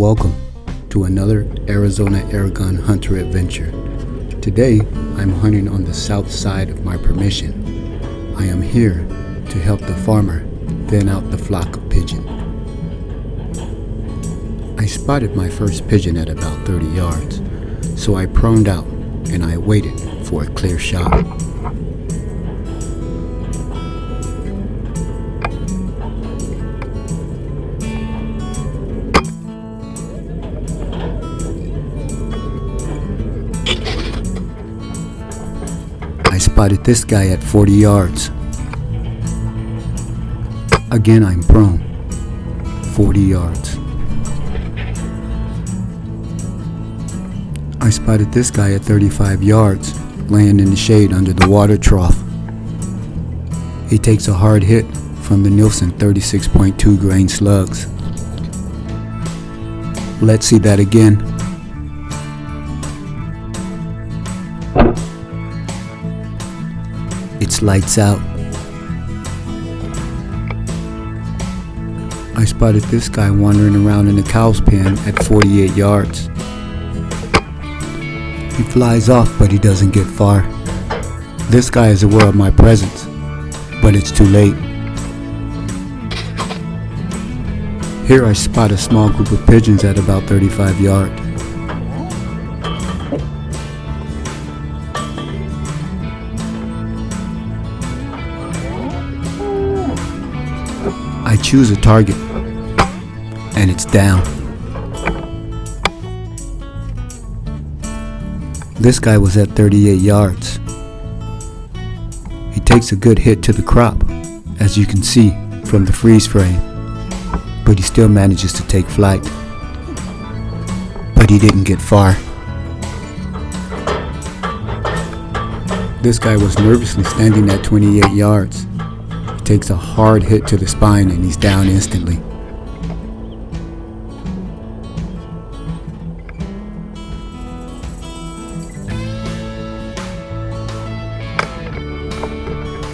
Welcome to another Arizona Airgun hunter adventure. Today, I'm hunting on the south side of my permission. I am here to help the farmer thin out the flock of pigeon. I spotted my first pigeon at about 30 yards, so I proned out and I waited for a clear shot. I spotted this guy at 40 yards. Again, I'm prone. 40 yards. I spotted this guy at 35 yards, laying in the shade under the water trough. He takes a hard hit from the Nielsen 36.2 grain slugs. Let's see that again. It's lights out. I spotted this guy wandering around in the cow's pen at 48 yards. He flies off, but he doesn't get far. This guy is aware of my presence, but it's too late. Here I spot a small group of pigeons at about 35 yards. I choose a target, and it's down. This guy was at 38 yards. He takes a good hit to the crop, as you can see from the freeze frame, but he still manages to take flight. But he didn't get far. This guy was nervously standing at 28 yards. He takes a hard hit to the spine and he's down instantly.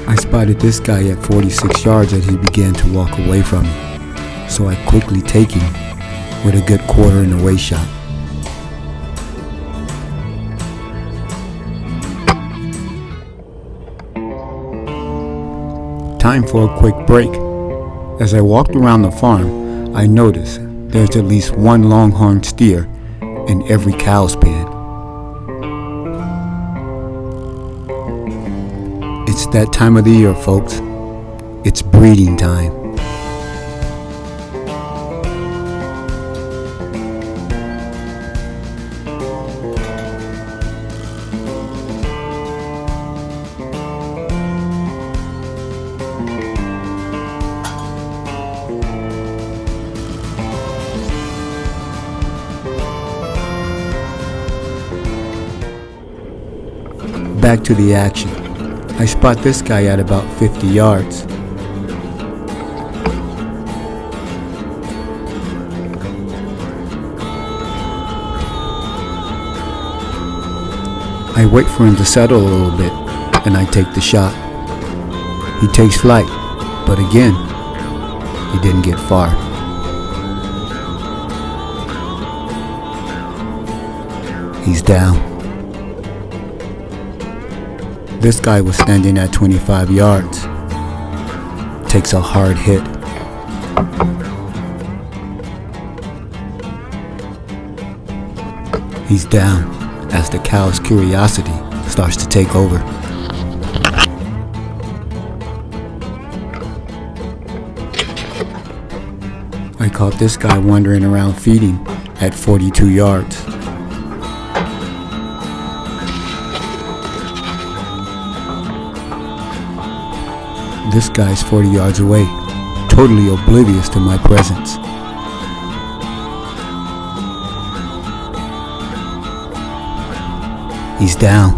I spotted this guy at 46 yards as he began to walk away from me, so I quickly take him with a good quarter and away shot. Time for a quick break. As I walked around the farm, I noticed there's at least one longhorn steer in every cow's pen. It's that time of the year, folks. It's breeding time. Back to the action. I spot this guy at about 50 yards. I wait for him to settle a little bit, and I take the shot. He takes flight, but again, he didn't get far. He's down. This guy was standing at 25 yards. Takes a hard hit. He's down as the cow's curiosity starts to take over. I caught this guy wandering around feeding at 42 yards. This guy's 40 yards away, totally oblivious to my presence. He's down.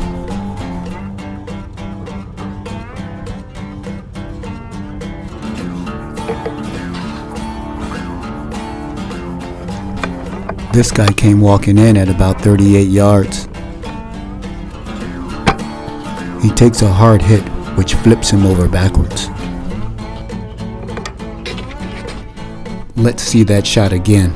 This guy came walking in at about 38 yards. He takes a hard hit, which flips him over backwards. Let's see that shot again.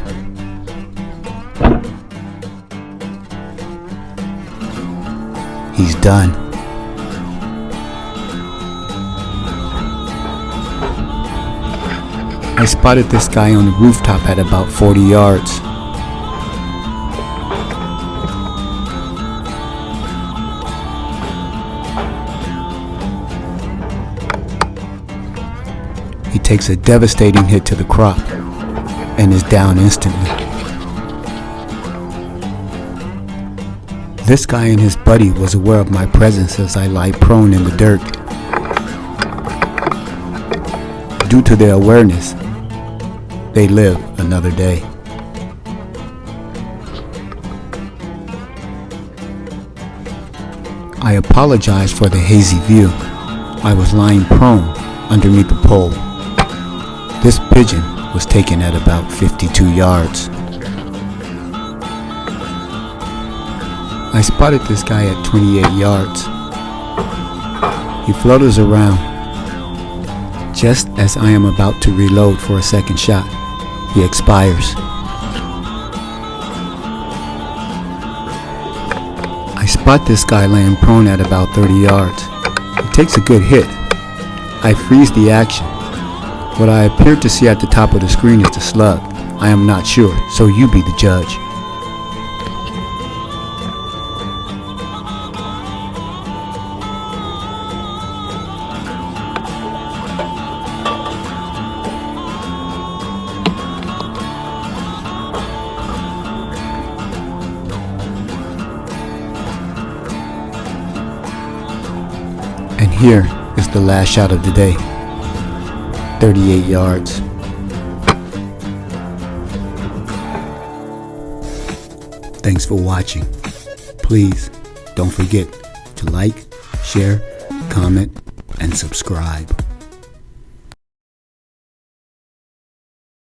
He's done. I spotted this guy on the rooftop at about 40 yards. He takes a devastating hit to the crop and is down instantly. This guy and his buddy was aware of my presence as I lie prone in the dirt. Due to their awareness, they live another day. I apologize for the hazy view. I was lying prone underneath the pole. This pigeon was taken at about 52 yards. I spotted this guy at 28 yards. He flutters around. Just as I am about to reload for a second shot, he expires. I spot this guy laying prone at about 30 yards. He takes a good hit. I freeze the action. What I appear to see at the top of the screen is the slug. I am not sure, so you be the judge. And here is the last shot of the day. 38 yards. Thanks for watching. Please don't forget to like, share, comment, and subscribe.